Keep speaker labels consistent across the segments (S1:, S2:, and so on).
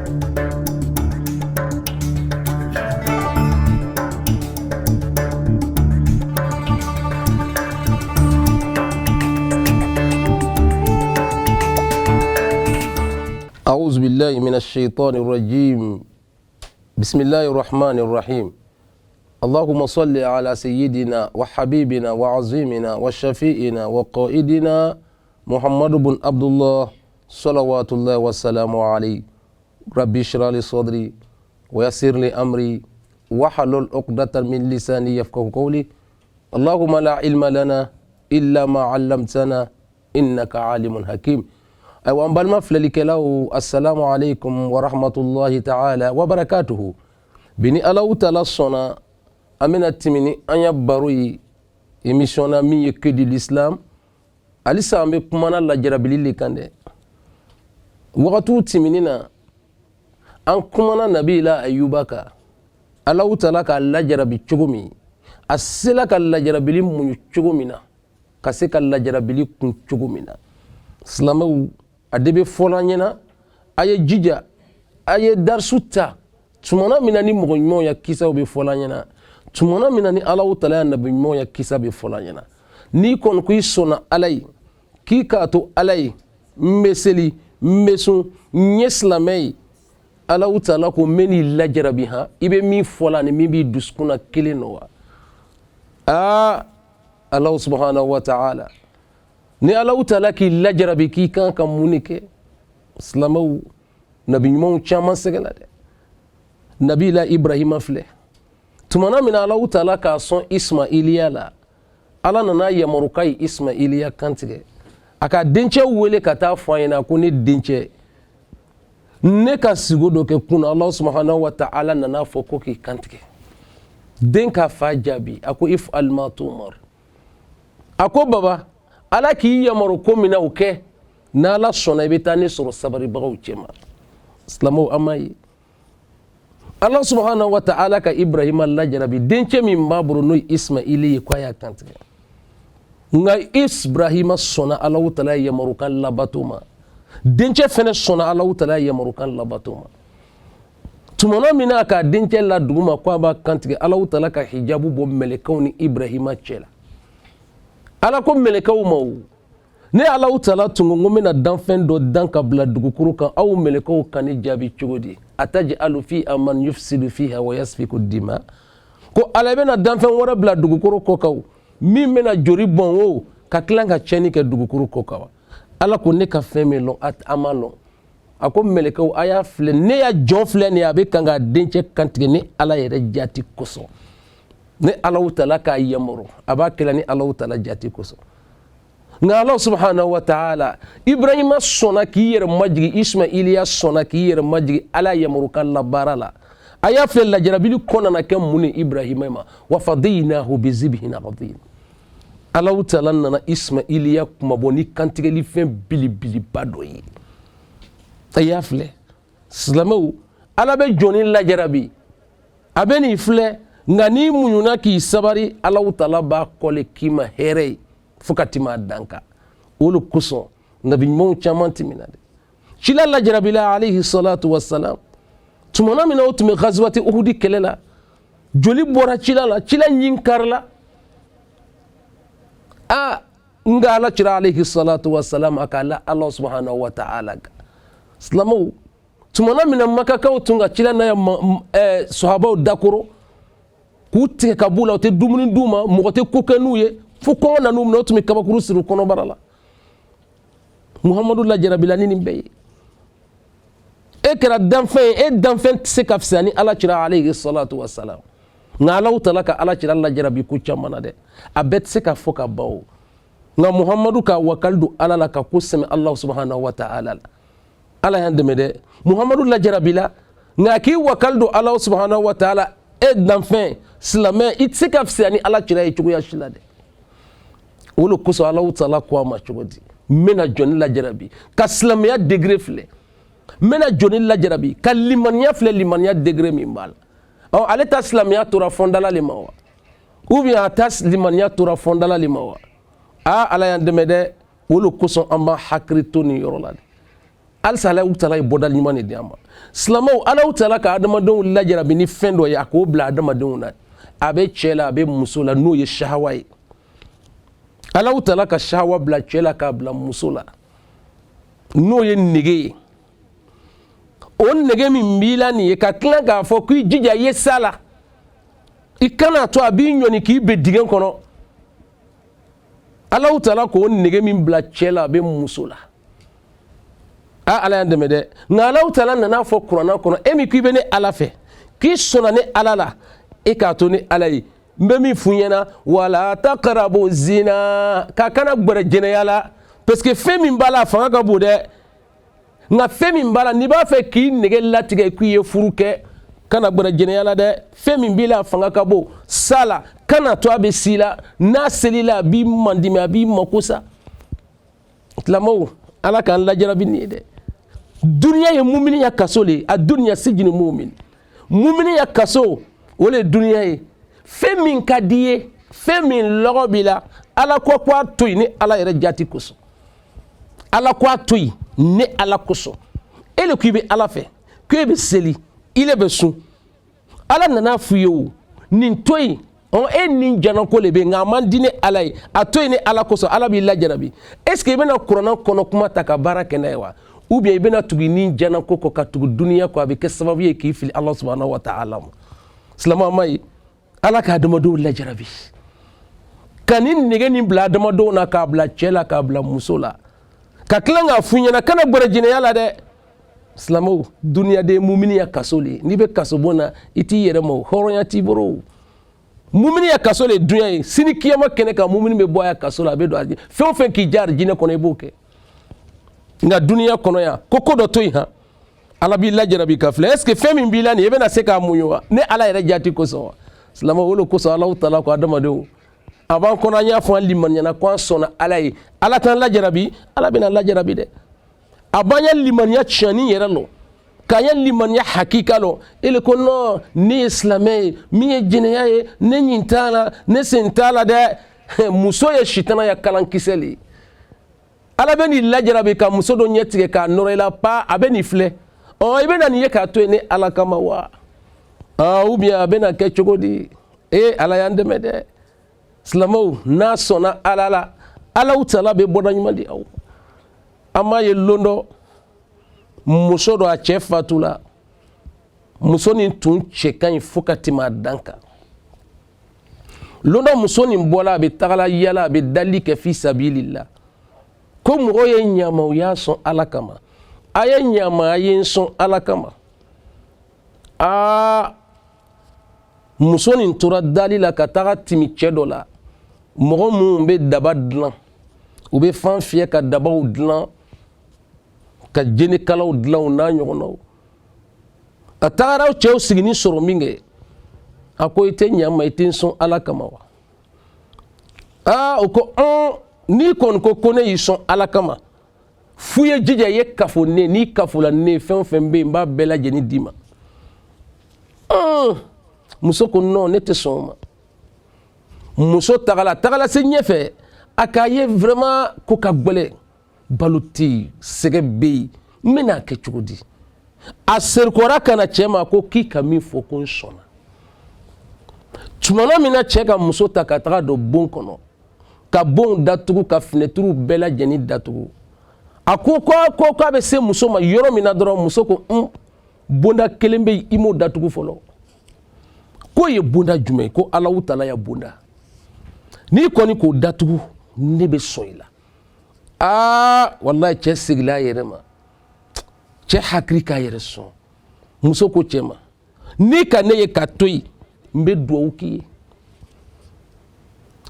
S1: أعوذ بالله من الشيطان الرجيم بسم الله الرحمن الرحيم اللهم صل على سيدنا وحبيبنا وعظيمنا وشفيئنا وقائدنا محمد بن عبد الله صلوات الله وسلامه عليه ربي اشرح لي صدري ويسر لي أمري واحلل عقدة من لساني يفقهوا قولي اللهم لا علم لنا إلا ما علمتنا إنك عالم حكيم. أيوة أمبالما فلالكلاو السلام عليكم ورحمة الله تعالى وبركاته. بني الله تعالى صنع أمنا تمني أن يبروي إميشونا مي يكدي الإسلام أليسا أمي كمانا لا جرابلي لكانده وقتو تمنينا أن كمانا نبي لا أيوباكا الله تعالى كالله جرابي تشغمي أسلا كالله جرابلي من تشغمينا كسي كالله جرابلي كن تشغمينا سلامو adebe fola nyena aye jija aye darsuta tumana minani mogonyo ya kisa obe fola nyena tumana minani Allah taala nabi mo ya kisa be fola nyena ni kon ku sona alay ki kato alay meseli mesu nyeslamay Allah taala ko meni lajara biha ibe mi fola ni mi bi duskuna kilinowa Allah subhanahu wa ta'ala ni Allah taala ki lajara bi ki kan kan munike islamaw nabi mo chama segala de nabi la ibrahim afle tumana min Allah taala ka son ismailiya la ala nana yamarukai ismailiya kantige aka denche wele kata fayina ko ni denche ne ka sigodo ke kuna Allah subhanahu wa ta'ala nana foko ki kantige den ka fajabi ako if al matumar ako baba ala ki yamaru ko mina uke na la sona betani soro sabari bagaw chema islamo amai Allah subhanahu wa ta'ala ka ibrahim Allah jarabi denche min baburu no ismaili kwa ya kante nga ibrahim sona Allah ta'ala yamaru kan labatuma denche fene sona Allah ta'ala yamaru kan labatuma tumona mina ka denche la duguma kwa ba kante Allah ta'ala ka hijabu bo melekawni ibrahim chela ala ko melekaw maw ne Allah taala tungo ngomena danfen do danka bla dugukuru kan aw melekaw kan jabi chugodi atajalu fi man yufsidu fiha wa yasfiku dima ko ala bena danfen wara bla dugukuru ko kaw mi mena jori bon wo ka klanga cheni ke dugukuru ko kaw ala ko ne ka feme lo at amalo ako melekaw aya fle ne ya jonfle ne abe kanga denche kantige ne ala yere jati koso ne Allah taala ka yamuru abakela ni Allah taala jati koso nga Allah subhanahu wa ta'ala ibrahima sona ki yer majgi ismailiya sona ki yer majgi ala yamuru kan la barala aya fel la jarabili kona na kam muni ibrahima ma wa fadinahu bi zibhin adhim Allah taala na ismailiya kuma boni kantige li fen bili badoyi aya fle islamu ala be joni la jarabi abeni fle nga ni munyuna ki sabari Allah taala ba kole kima here fukatima danka ulu kuso nabi mo chamanti minade chila la jarabila alayhi salatu wassalam tumana mina utmi ghazwati uhud kelela joli bora chila la chila nyinkarla nga la chira alayhi salatu wassalam akala Allah subhanahu wa ta'ala islamu tumana mina makaka utunga chila na sahaba dakoro kutte kabula te dumuni duma mogote kokenuye fuko na num no tumi kabakuru siru kono barala muhammadu la jarabilani nimbe ekra danfen se kafsani ala chira alayhi salatu wassalam na Allah talaka ala chira la jarabi ku chamana de abet se ka foka bawo na muhammadu ka wakaldu ala la ka kuseme Allah subhanahu wa ta'ala ala yandeme de muhammadu la jarabila na ki wakaldu Allah subhanahu wa ta'ala danfen silamɛ i tɛ se ka fisaya ni ala cira ye cogoya si la dɛ o de kosɔn ala taala ko a ma cogo di n bɛna jɔnni lajarabi ka silamɛya degré filɛ n bɛna jɔnni lajarabi ka limaniya filɛ limaniya degré min b'a la ale ta silamɛya tora fɔndala le ma wa ou bien a ta limaniya tora fɔndala le ma wa ala y'an dɛmɛ dɛ o de kosɔn an b'a hakili to nin yɔrɔ la dɛ alisa Alahu Taala ye bɔdali ɲuman de di an ma silamɛw Alahu Taala ka adamadenw lajarabi ni fɛn dɔ ye a k'o bila adamadenw na a bɛ cɛ la a bɛ muso la n'o ye shahawa ye Alahu Taala ka shahawa bila cɛ la k'a bila muso la n'o ye nege ye o nege min b'i la nin ye ka tila k'a fɔ k'i jija i ye s'a la i kana to a b'i ɲɔni k'i bɛ dingɛ kɔnɔ Alahu Taala k'o nege min bila cɛ la a bɛ muso la Ala y'an dɛmɛ dɛ nka Alahu Taala nana fɔ kuranna kɔnɔ e min k'i bɛ ne Ala fɛ k'i sɔnna ne Ala la e k'a to ni Ala ye n bɛ min f'u ɲɛna wala taqrabu zina k'a kana gbɛrɛ jɛnɛya la parce que fɛn min b'a la a fanga ka bon dɛ nka fɛn min b'a la n'i b'a fɛ k'i nege latigɛ k'i ye furu kɛ kana gbɛrɛ jɛnɛya la dɛ fɛn min b'i la a fanga ka bon sa la kana to a bɛ s'i la n'a seli la a b'i mandimi a b'i mako sa silamɛw Ala k'an lajarabi nin ye dɛ duniya ye muminiya kaso le ye a duniya sijini mumin muminiya kaso o le ye duniya ye fɛn min ka di ye fɛn min lɔgɔ b'i la Ala ko a to yen ni Ala yɛrɛ jati kosɔn Ala ko a to yen ni Ala kosɔn e le ko i bɛ Ala fɛ ko e bɛ seli i le bɛ sun Ala nana f'u ye o nin to yen e nin janako le bɛ yen nka a man di ni Ala ye a to yen ni Ala kosɔn Ala b'i lajarabi est ce que i bɛna kuranna kɔnɔ kuma ta ka baara kɛ n'a ye wa ou bien i bɛna tugu nin janako kɔ ka tugu duniya kɔ a bɛ kɛ sababu ye k'i fili Ala subhanahu wa ta'ala ma silamɛw ma ye Ala ka adamadenw lajarabi ka nin nege nin bila adamadenw na k'a bila cɛ la k'a bila muso la ka tila k'a f'u ɲɛna kana gbɛrɛ jɛnɛya la dɛ silamɛw duniya de ye muminiya kaso le ye n'i bɛ kasobon na i t'i yɛrɛ ma o hɔrɔnya t'i bolo o muminiya kaso le ye dunuya ye sini kiyama kɛnɛ kan mumini bɛ bɔ a kaso la a bɛ don arijinɛ fɛn o fɛn k'i diya arijinɛ kɔnɔ i b'o kɛ nka duniya kɔnɔ yan ko dɔ to yen han Ala b'i lajarabi ka filɛ est ce que fɛn min b'i la nin i bɛna se k'a muɲu wa ne Ala yɛrɛ jati kosɔn wa silamɛw o de kosɔn Alahu Taala ko adamadenw a b'an kɔnɔ an y'a fɔ an limaniyana ko an sɔnna Ala ye Ala t'an lajarabi Ala bɛna lajarabi dɛ a b'an ya limaniya tiɲɛni yɛrɛ lɔ k'an ya limaniya hakika lɔ e le ko non ne ye silamɛ ye min ye jɛnɛya ye ne ɲin t'a la ne sen t'a la dɛ muso ye sitana ya kalankisɛ le ye Ala bɛ nin lajarabi ka muso dɔ ɲɛ tigɛ k'a nɔrɔ i la pa a bɛ nin filɛ i bɛna nin ye k'a to yen ni Ala kama wa ou bien a bɛna kɛ cogo di Ala y'an dɛmɛ dɛ silamɛw n'a sɔnna Ala la Alahu Taala bɛ bɔda ɲuman di aw an m'a ye lon dɔ muso dɔ a cɛ fatula muso nin tun cɛ ka ɲi fo ka tɛmɛ a dan kan lon dɔ muso nin bɔla a bɛ tagala yala a bɛ dali kɛ fi sabilillah ko mɔgɔw ye ɲama u y'a sɔn Ala kama a ye ɲama a ye n sɔn Ala kama muso nin tora dali la ka taga timi cɛ dɔ la mɔgɔ minnu bɛ daba dilan u bɛ fan fiyɛ ka dabaw dilan ka jenikalaw dilan u n'a ɲɔgɔnnaw a tagara cɛw sigini sɔrɔ min kɛ a ko i tɛ ɲama i tɛ n sɔn Ala kama wa o ko n'i kɔni ko ne y'i sɔn Ala kama f'u ye jija i ye kafo ne n'i kafola ne fɛn o fɛn bɛ yen n b'a bɛɛ lajɛlen d'i ma muso ko non ne tɛ sɔn o ma muso tagala se ɲɛfɛ a k'a ye vraiment ko ka gbɛlɛ balo tɛ yen sɛgɛ bɛ yen n bɛna kɛ cogo di a serikɔra ka na cɛ ma ko k'i ka min fɔ ko n sɔnna tuma min na cɛ ka muso ta ka taga don bon kɔnɔ ka bon datugu ka fenêtres bɛɛ lajɛlen datugu a ko k'a bɛ se muso ma yɔrɔ min na dɔrɔn muso ko bonda kelen bɛ yen i m'o datugu fɔlɔ ko ye bonda jumɛn ye ko Alahu Taala ya bonda n'i kɔni k'o datugu ne bɛ sɔn i la wallahi cɛ segila a yɛrɛ ma cɛ hakili k'a yɛrɛ sɔn muso ko cɛ ma n'i ka ne ye ka to yen n bɛ dugawu k'i ye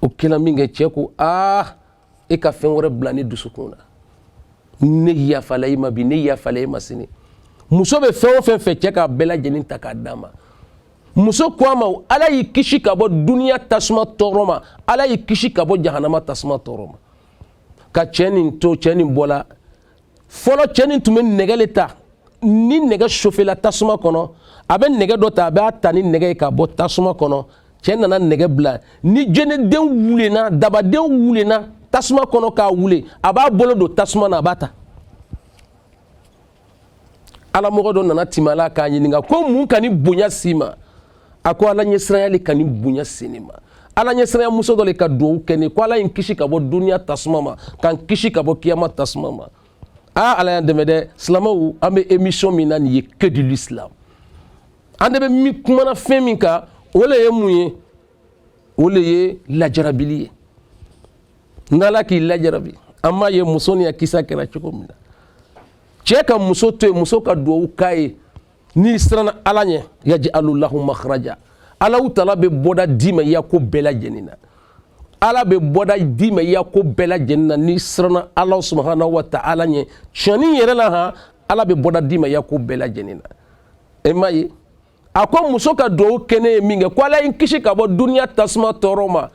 S1: o kɛla min kɛ cɛ ko e ka fɛn wɛrɛ bila ne dusukun na ne yafala i ma bi ne yafala i ma sini muso bɛ fɛn o fɛn fɛ cɛ k'a bɛɛ lajɛlen ta k'a d'a ma muso ko a ma Ala y'i kisi ka bɔ duniya tasuma tɔɔrɔ ma Ala y'i kisi ka bɔ jahanama tasuma tɔɔrɔ ma ka cɛ nin to cɛ nin bɔla fɔlɔ cɛ nin tun bɛ nɛgɛ le ta ni nɛgɛ chauffela tasuma kɔnɔ a bɛ nɛgɛ dɔ ta a b'a ta ni nɛgɛ ye ka bɔ tasuma kɔnɔ cɛ nana nɛgɛ bila ni jɛnɛden wulenna dabaden wulenna tasuma kɔnɔ k'a wule a b'a bolo don tasuma na a b'a ta ala mɔgɔ dɔ nana timala k'a ɲininka ko mun ka ni bonya si ma a ko ala ɲɛsiranya ka ni bonya si ne ma ala ɲɛsiranya muso dɔ de ka duwawu kɛ ne ko ala ye n kisi ka bɔ duniya tasuma ma ka n kisi ka bɔ kiyama tasuma ma ala y'an dɛmɛ dɛ silamɛw an bɛ émission min na nin ye que de l'islam an de bɛ min kumana fɛn min kan o le ye mun ye o le ye lajarabili ye n'ala k'i lajarabi an m'a ye muso ni a kisa kɛra cogo min na cɛ ka muso to yen muso ka duwawu k'a ye n'i siranna ala ɲɛ yaj'alu lahu makhraja Allahu Taala bɛ bɔda d'i ma i ya ko bɛɛ lajɛlen na ala bɛ bɔda d'i ma i ya ko bɛɛ lajɛlen na n'i siranna ala subhanahu wa ta'ala ɲɛ tiɲɛni yɛrɛ la han ala bɛ bɔda d'i ma i ya ko bɛɛ lajɛlen na e m'a ye a ko muso ka duwawu kɛ ne ye min kɛ ko ala ye n kisi ka bɔ duniya tasuma tɔɔrɔ ma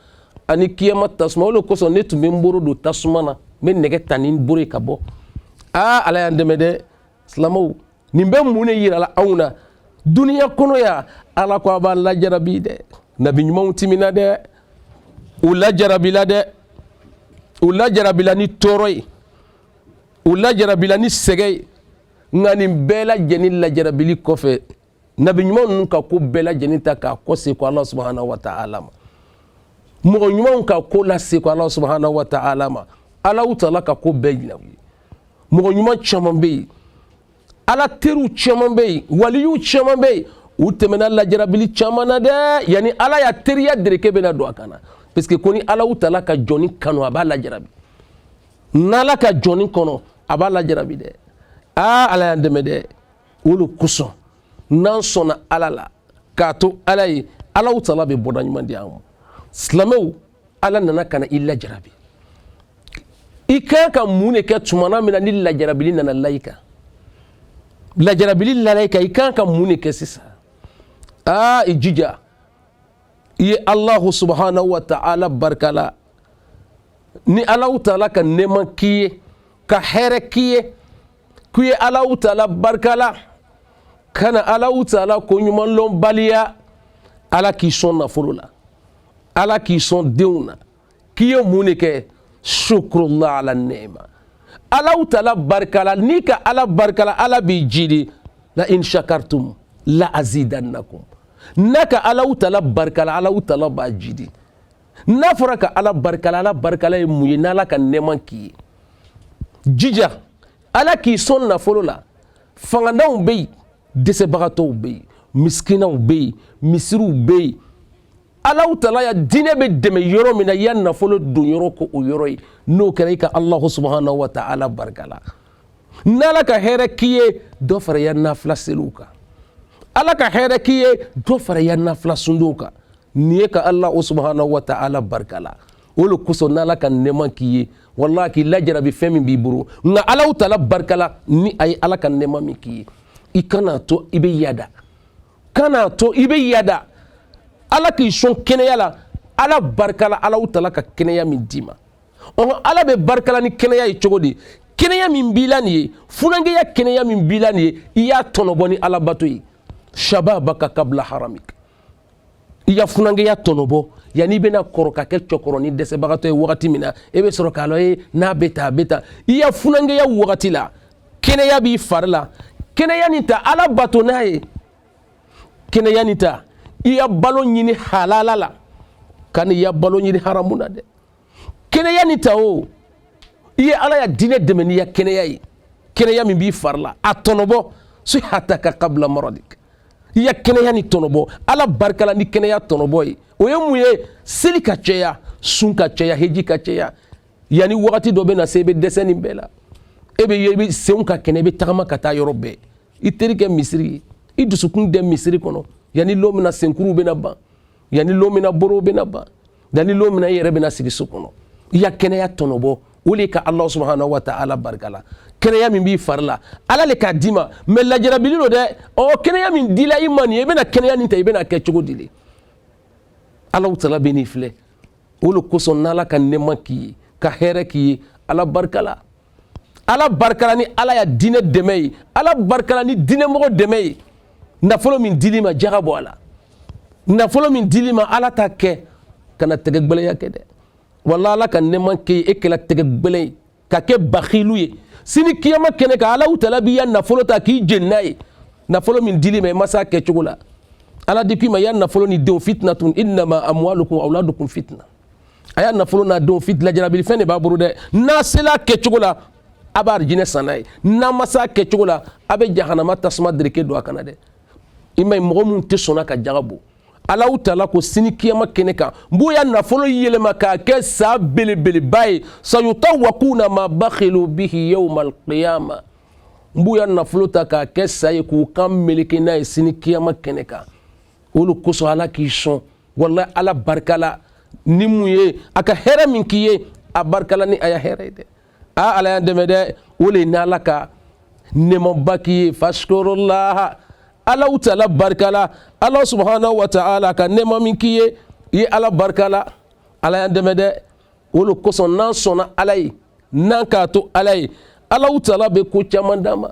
S1: ani kiyama tasuma o de kosɔn ne tun bɛ n bolo don tasuma na n bɛ nɛgɛ ta ni n bolo ye ka bɔ ala y'an dɛmɛ dɛ silamɛw nin bɛ mun de yira la anw na duniya kɔnɔ ya ala ko a b'a lajarabi dɛ nabi ɲumanw timina dɛ u lajarabila dɛ u lajarabila ni tɔɔrɔ ye u lajarabila ni sɛgɛ ye nka nin bɛɛ lajɛlen lajarabili kɔfɛ nabi ɲumanw ninnu ka ko bɛɛ lajɛlen ta k'a kɔ se ko ala subhanahu wa ta'ala ma mɔgɔ ɲumanw ka ko lase ko ala subhanahu wa ta'ala ma Allahu Taala ka ko bɛɛ yira u ye mɔgɔ ɲuman caman bɛ yen ala teriw caman bɛ yen waliyu caman bɛ yen u tɛmɛna lajarabili caman na dɛ yanni ala ya teriya dereke bɛna don a kan na parce que ko ni Allahu Taala ka jɔnni kanu a b'a lajarabi n'ala ka jɔnni kɔnɔ a b'a lajarabi dɛ ala y'an dɛmɛ dɛ o de kosɔn n'an sɔnna ala la k'a to ala ye Allahu Taala bɛ bɔda ɲuman di an ma silamɛw ala nana ka na i lajarabi i kan ka mun de kɛ tuma min na ni lajarabili nana la i kan lajarabili lala i kan i kan ka mun de kɛ sisan i jija i ye Allahu subhanahu wa ta'ala barikala ni Allahu Taala ka nɛɛma k'i ye ka hɛrɛ k'i ye k'i ye Allahu Taala barikala kana Allahu Taala ko ɲuman lɔn baliya ala k'i sɔn nafolo la ala k'i sɔn denw na k'i ye mun de kɛ shukrullah ala nɛɛma Allahu Taala barikala n'i ka ala barikala ala b'i jidi la in shakartum la azidannakum n'a ka Allahu Taala barikala Allahu Taala b'a jidi n'a fɔra ka ala barikala ye mun ye n'ala ka nɛɛma k'i ye jija ala k'i sɔn nafolo la fangananw bɛ yen dɛsɛbagatɔw bɛ yen miskinaw bɛ yen misiriw bɛ yen Allahu Taala ya diinɛ bɛ dɛmɛ yɔrɔ min na i ya nafolo don yɔrɔ ko o yɔrɔ ye n'o kɛra i ka Allahu subhanahu wa ta'ala barikala n'ala ka hɛrɛ k'i ye dɔ fara i ya nafila seliw kan ala ka hɛrɛ k'i ye dɔ fara i ya nafila sundow kan nin ye ka Allahu subhanahu wa ta'ala barikala o de kosɔn n'ala ka nɛɛma k'i ye wallahi k'i lajarabi fɛn min b'i bolo nka Allahu Taala barikala ni a ye ala ka nɛɛma min k'i ye i kana to i bɛ yada ala k'i sɔn kɛnɛya la ala barikala Allahu Taala ka kɛnɛya min d'i ma ala bɛ barikala ni kɛnɛya ye cogo di kɛnɛya min b'i la nin ye funangeya kɛnɛya min b'i la nin ye i y'a tɔnɔbɔ ni alabato ye shababaka kabla haramik i ya funangeya tɔnɔbɔ yanni i bɛna kɔrɔ ka kɛ cɛkɔrɔ ni dɛsɛbagatɔ ye wagati min na e bɛ sɔrɔ k'a lɔ n'a bɛ tan a bɛ tan i ya funangeya wagati la kɛnɛya b'i fari la kɛnɛya nin ta ala bato n'a ye kɛnɛya nin ta i ya balo ɲini halala la kan'i ya balo ɲini haramu na dɛ kɛnɛya nin ta o i ye ala ya diinɛ dɛmɛ n'i ya kɛnɛya ye kɛnɛya min b'i fari la a tɔnɔbɔ sihataka kabla maradik i ya kɛnɛya ni tɔnɔbɔ ala barikala ni kɛnɛya tɔnɔbɔ ye o ye mun ye seli ka cɛya sun ka cɛya heji ka cɛya yanni wagati dɔ bɛ na se i bɛ dɛsɛ nin bɛɛ la e bɛ senw ka kɛnɛ i bɛ tagama ka taa yɔrɔ bɛɛ i teri kɛ misiri ye i dusukun dɛ misiri kɔnɔ yanni lon min na senkuruw bɛna ban yanni lon min na borow bɛna ban yanni lon min na i yɛrɛ bɛna sigi so kɔnɔ i ya kɛnɛya tɔnɔbɔ o de ka Allahu subhanahu wa ta'ala barikala kɛnɛya min b'i fari la ala le k'a d'i ma mɛ lajarabili don dɛ kɛnɛya min dila i ma nin ye i bɛna kɛnɛya nin ta i bɛna kɛ cogo di le Allahu Taala bɛ n'i filɛ o de kosɔn n'ala ka nɛɛma k'i ye ka hɛrɛ k'i ye ala barikala ni ala ya diinɛ dɛmɛ ye ala barikala ni diinɛmɔgɔ dɛmɛ ye nafolo min dili ma jaga bɔ a la nafolo min dili ma ala t'a kɛ kana tɛgɛ gbɛlɛya kɛ dɛ wala ala ka nɛɛma k'i ye e kɛla tɛgɛ gbɛlɛ ye ka kɛ bakhilu ye sini kiyama kene ka ala utala bi ya nafolo ta ki jennai nafolo min dili me masa ke chugula ala dikwi ma ya nafolo ni do fitnatun inma amwalukum wa auladukum fitna aya nafolo na do fit la jarabil fene ba burude na sela ke chugula abar jine sanai na masa ke chugula abe jahannama tasma dirike do akana de imay mo mun te sona ka jagabo ala utala ko sini kiyama kene ka mbu ya nafolo yelema ka ke sa bele bay sayutawquna ma bakhilu bihi yawm alqiyama mbu ya nafolo ta ka ke sa ye ku kam melike na sini kiyama kene ka olu kuso ala ki son wallahi ala barkala ni muye aka hera min kiye a barkala ni aya hera de a ala ya deme de wole nala ka nemo bakiye fashkurullah ala utala barkala Allah subhanahu wa ta'ala ka nemo min kiye ye ala barkala ala ya deme de wolo kuso nan sona alay nan ka to alay ala utala be ko chamandama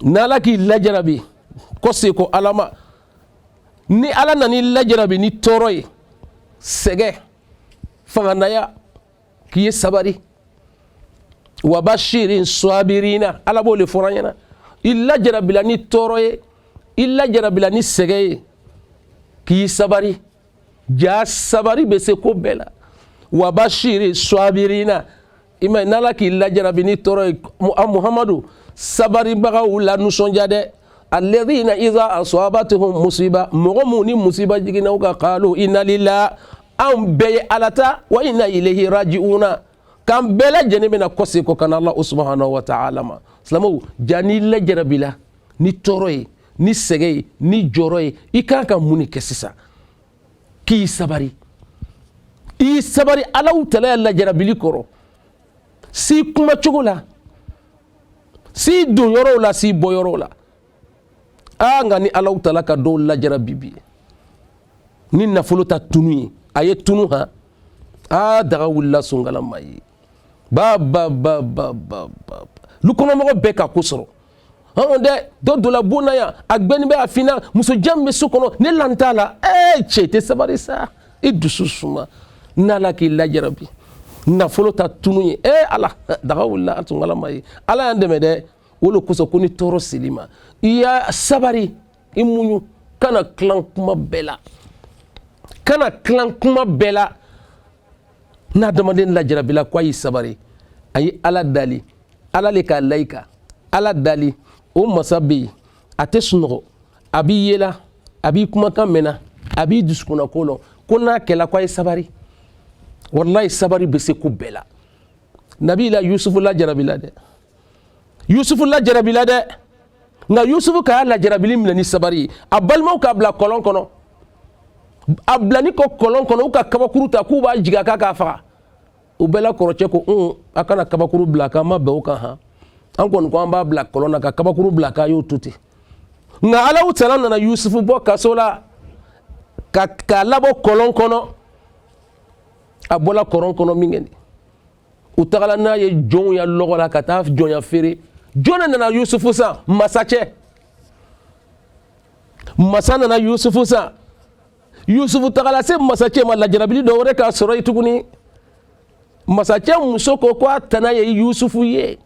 S1: nala ki lajarabi ko se ko alama ni ala nani lajarabi ni toroy sege fanganaya kiye sabari wa bashirin sabirina ala bole foranyana illa jarabila ni toroye illa jarabila ni sege kiye sabari ja sabari be se ko bela wa bashirin sabirina ima nala ki illa jarabi ni toroye muhammadu sabari baga wala nusonjade alladhina idha asabatuhum musiba mu'mini musiba jigina uka qalu inna lillahi am beye alata wa inna ilayhi raji'una kam bela jenebena kosi ko kana Allah subhanahu wa ta'ala ma islamu jani la jarabila ni toroy ni segey ni joroy ikaka muni kesisa ki sabari i sabari ala utala la jarabili koro si kuma chugula si do yoro la si boyoro la anga ni ala utala ka do la jarabibi ni nafolo ta tunu aye tunu ha daga wula sungala mai ba lukono mo be ka kusoro de do la bona ya agbeni be afina muso jamme sukono ne lantala chete sabari sa idususuma nala ki la jarabi nafolo ta tunu ala daga wula sungala mai ala andeme de wolo kuso kuni toro silima iya sabari imunyu kana klan kuma bela kana klan kuma bela na damaden la jarabila kwa yi sabari ayi ala dali ala le ka laika ala dali o masabi ate sunogo abi yela abi kuma kan mena abi duskuna kolo kuna kela kwa yi sabari wallahi sabari be se ku bela nabi la yusuf la jarabila de yusufu la jarabila de nga yusufu ka la jarabili mina ni sabari abalmo ka bla kolon kono ablani ko kolon kono ka kabakuru ta ku ba jiga ka fa o bela koroche ko akana kabakuru bla ka ma be o ka ha an kon ko amba bla kolon ka kabakuru bla ka yo tuti nga ala utala na yusufu bo ka sola ka labo kolon kono abola kolon kono mingeni utagala na ye jon ya logola ka ta jon ya fere jona nana yusufu sa masache masana na yusufu sa yusufu tagala se masache ma la jarabili do wore ka soro ituguni masache musoko kwa tana ye yusufu ye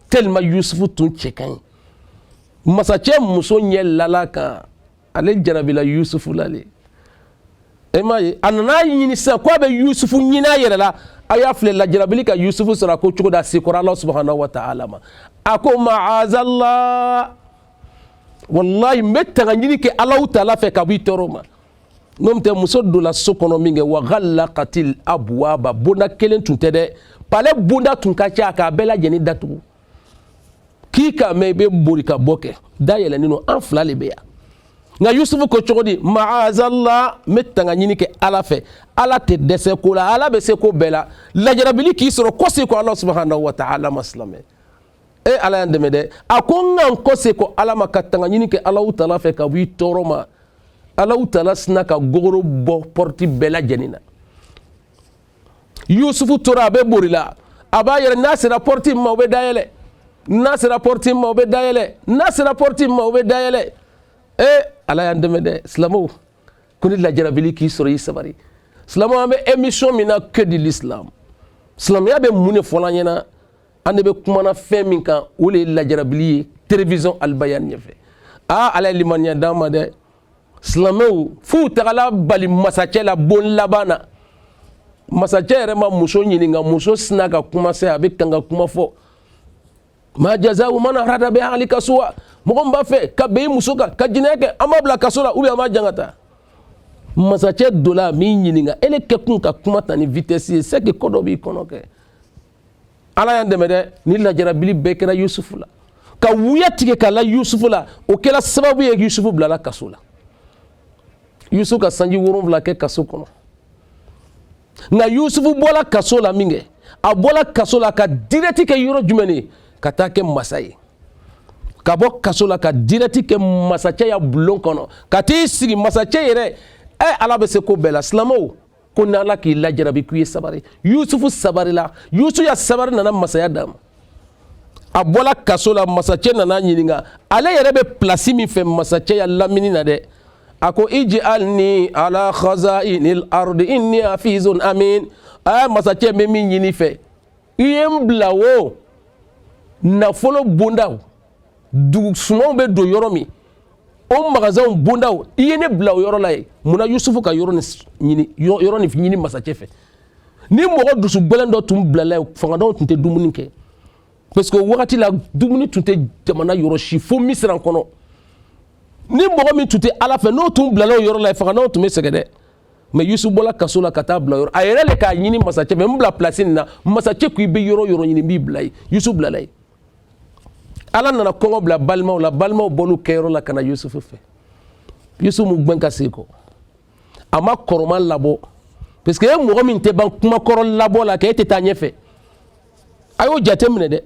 S1: telma yusufu tun chekan masache muso nye lalaka ale jarabila yusufu lale emaye anana yini sa kwa be yusufu nyina yere la aya fle la jarabili ka yusufu sara ko chugo da sikora Allah subhanahu wa ta'ala ma ako ma'azallah wallahi metta ngini ke Allah ta'ala fe ka bi toroma nomte muso do la sokono minge wa ghallaqatil abwaba bona kelen tunte de pale bunda tunka cha ka bela jeni datu kika mebe borika boke dayele nino anfla le beya nga yusufu ko chogodi ma'azallah metta ngini ke ala fe ala te dese ko la ala be se ko bela la jarabili ki soro ko se ko Allah subhanahu wa ta'ala maslame ala yandeme de akonga ko se ko ala makatanga nyini ke Allah ta'ala fe ka wi toroma Allah ta'ala sna ka gogoro bo porti bela janina yusufu tora be borila aba yere nasira porti ma be dayele nasira porti ma be dayele nasira porti ma be dayele ala yandeme de islamu kuni la jarabili ki soro yisabari islamu ambe émission mina que de l'islam islam ya be mune folanyena an de bɛ kumana fɛn min kan o de ye lajarabili ye télévision Al-Bayan ɲɛfɛ ala ye limaniya d'an ma dɛ silamɛw f'u tagala bali masacɛ la bon laban na masacɛ yɛrɛ ma muso ɲininka muso sina ka kuma se a bɛ kan ka kuma fɔ ma jazaa'u man arada bi ahlika su'a mɔgɔ min b'a fɛ ka bɛn i muso kan ka jinɛya kɛ an b'a bila kaso la ou bien an b'a jan ka taa masacɛ dɔ la min ɲininka ele kɛ kun ka kuma ta ni vitesse ye c'est que ko dɔ b'i kɔnɔ kɛ ala y'an dɛmɛ dɛ ni lajarabili bɛɛ kɛra Yusufu la ka wuya tigɛ ka la Yusufu la o kɛra sababu ye Yusufu bilala kaso la Yusufu ka sanji 7 kɛ kaso kɔnɔ nka Yusufu bɔla kaso la min kɛ a bɔla kaso la ka direct kɛ yɔrɔ jumɛn ye ka taa kɛ masa ye ka bɔ kaso la ka direct kɛ masacɛ ya bulon kɔnɔ ka t'i sigi masacɛ yɛrɛ ala bɛ se ko bɛɛ la silamɛw ko ni ala k'i lajarabi k'i ye sabari Yusufu sabarila Yusufu ya sabari nana masaya d'a ma a bɔla kaso la masacɛ nana ɲininka ale yɛrɛ bɛ place min fɛ masacɛ ya lamini na dɛ a ko ij'alni ala khaza'inil ardi inni hafizun amin masacɛ bɛ min ɲini fɛ i ye n bila o nafolo bondaw dugu sumanw bɛ don yɔrɔ min o magasinw bondaw i ye ne bila o yɔrɔ la ye munna Yusufu ka yɔrɔ nin ɲini masacɛ fɛ ni mɔgɔ dusu gbɛlɛn dɔ tun bilala ye fangadenw tun tɛ dumuni kɛ parce que o wagati la dumuni tun tɛ jamana yɔrɔ si fo Misira kɔnɔ ni mɔgɔ min tun tɛ ala fɛ n'o tun bilala o yɔrɔ la fangadenw tun bɛ sɛgɛn dɛ mais Yusufu bɔla kaso la ka taa bila yɔrɔ a yɛrɛ le k'a ɲini masacɛ fɛ n bila place nin na masacɛ ko i bɛ yɔrɔ yɔrɔ ɲini n b'i bila ye Yusufu bilala ye ala nana kɔngɔ bila balimaw la balimaw bɔlu kɛyɔrɔ la ka na Yusufu fɛ Yusufu mu gbɛn ka segin kɔ a ma kɔrɔman labɔ parce que e mɔgɔ min tɛ ban kuma kɔrɔ labɔ la k'e tɛ taa ɲɛfɛ a y'o jate minɛ dɛ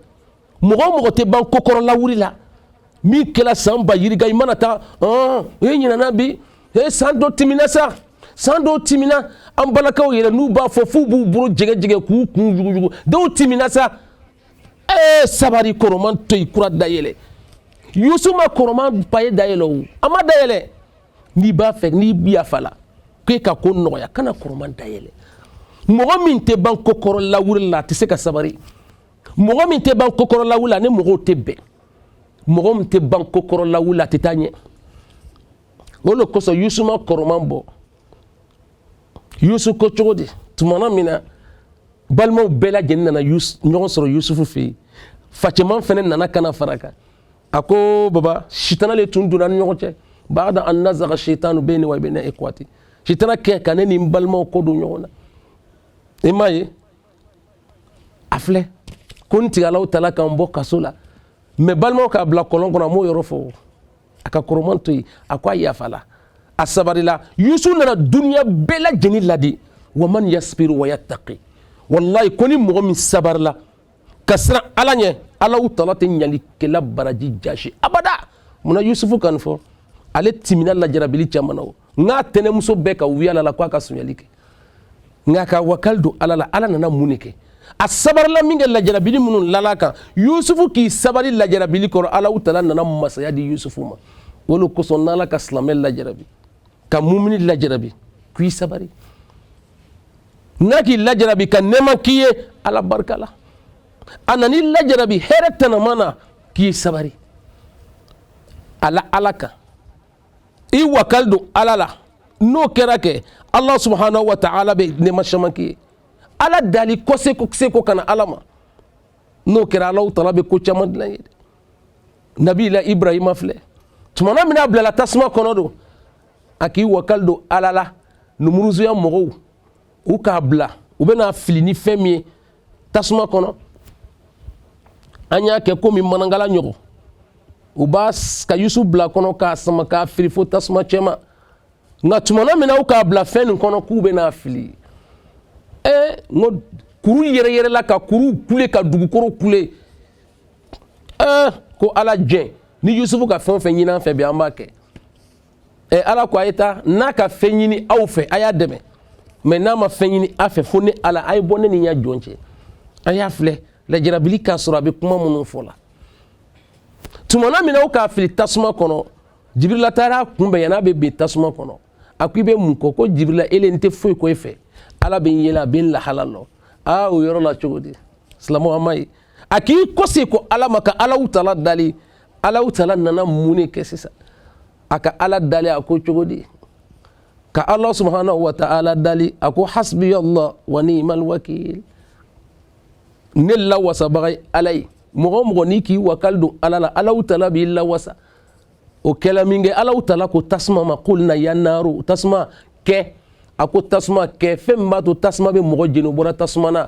S1: mɔgɔ o mɔgɔ tɛ ban ko kɔrɔ lawuli la min kɛla san ba yiriga i mana taa e ɲinana bi san dɔ timina sa san dɔw timina an balakaw yɛrɛ n'u b'a fɔ f'u b'u bolo jɛgɛjɛgɛ k'u kun jugujugu dɔw timina sa sabari kɔrɔman to i kura dayɛlɛ Yusufu ma kɔrɔman pa ye dayɛlɛ o a ma dayɛlɛ n'i b'a fɛ n'i yafa la k'e ka ko nɔgɔya kana kɔrɔman dayɛlɛ mɔgɔ min tɛ ban ko kɔrɔ lawuli la a tɛ se ka sabari mɔgɔ min tɛ ban ko kɔrɔ lawuli la ni mɔgɔw tɛ bɛn mɔgɔ min tɛ ban ko kɔrɔ lawuli la a tɛ taa ɲɛ o de kosɔn Yusufu ma kɔrɔman bɔ Yusufu ko cogo di tumana min na balimaw bɛɛ lajɛlen nana ɲɔgɔn sɔrɔ Yusufu fɛ yen facɛman fɛnɛ nana kana fara kan a ko baba sitana le tun donna ni ɲɔgɔn cɛ ba'da an nazaga shaytanu bayni wa bayna ikhwati sitana kɛ ka ne ni n balimaw ko don ɲɔgɔn na i m'a ye a filɛ ko n tigalaw tala k'an bɔ kaso la mais balimaw k'a bila kɔlɔn kɔnɔ a m'o yɔrɔ fɔ a ka kɔrɔman to yen a ko a yafala a sabarila Yusufu nana duniya bɛɛ lajɛlen ladi wa man yasbiru wa yattaqi wallahi ko ni mɔgɔ min sabarila ka siran ala ɲɛ Alahu Taala tɛ ɲalikɛla baraji jasi abada munna Yusufu kan fɔ ale timina lajarabili caman na o n'a tɛnɛmuso bɛɛ ka wuyala la k'a ka suɲɛli kɛ nka ka wakali don ala la ala nana mun de kɛ a sabarila min kɛ lajarabili minnu lala kan Yusufu k'i sabari lajarabili kɔrɔ Alahu Taala nana masaya di Yusufu ma o de kosɔn n'ala ka silamɛ lajarabi ka mumini lajarabi k'i sabari n'a k'i lajarabi ka nɛɛma k'i ye ala barika la a nani lajarabi hɛrɛ tɛnɛma na k'i sabari ala kan i wakali don ala la n'o kɛra kɛ Allah subhanahu wa ta'ala bɛ nɛɛma caman k'i ye ala dali seko kana ala ma n'o kɛra Alahu Taala bɛ ko caman dilan ye nabila Ibrahima filɛ tumana min a bilala tasuma kɔnɔ don a k'i wakali don ala la numuruzuya mɔgɔw u k'a bila u bɛna fili ni fɛn min ye tasuma kɔnɔ an y'a kɛ komi manangala ɲɔgɔn u b'a ka Yusufu bila kɔnɔ k'a sama k'a fili fo tasuma cɛma nka tumana min na u k'a bila fɛn nin kɔnɔ k'u bɛna fili ngo kuru yɛrɛ la ka kuru kule ka dugukoro kule ko ala jɛn ni Yusufu ka fɛn o fɛn ɲini an fɛ bi an b'a kɛ ala ko a ye taa n'a ka fɛn ɲini aw fɛ a y'a dɛmɛ mais n'a ma fɛn ɲini a fɛ fo ni ala a ye bɔ ne ni n ka jɔn cɛ a y'a filɛ lajarabili k'a sɔrɔ a bɛ kuma minnu fɔ la tumana min na o k'a fili tasuma kɔnɔ Jibirila taara kunbɛn yan'a bɛ bin tasuma kɔnɔ a ko i bɛ mun kɔ ko Jibirila ele n tɛ foyi ko e fɛ ala bɛ n yɛlɛ a bɛ n lahala lɔ o yɔrɔ la cogo di silamɛw an m'a ye aki kose ko ala maka ala utala dali ala utala nana muni ke sisa aka ala dali ako chogodi ka Allah subhanahu wa ta'ala dali ako hasbi Allah wa ni'mal wakil nilla wasa bagay alay mo ni ki wakal do ala ala utala bi illa wasa o kela minge ala utala ko tasma ma qulna ya naru tasma ke ako tasma ke femba to tasma be mo jenu bora tasma na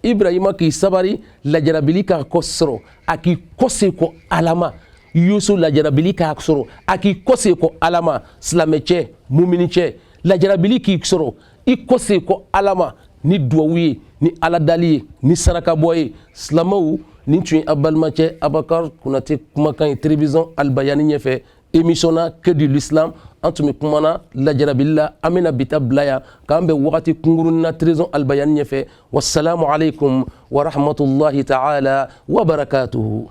S1: Ibrahima ki sabari lajarabili ka kosro aki kose ko alama Yusuf lajarabili ka soro aki kose ko alama slameche muminiche lajarabili ki soro I kose ko alama ni duwawi ni aladali ni saraka boye slamaw ni tun abalmache Abakar kunate kumakan télévision albayani nyefe émissionna que de l'islam antumi kumana lajarabilla amina bita blaya kambe wakati kunguruna télévision albayani nyefe wassalamu alaikum wa rahmatullahi ta'ala wa barakatuhu.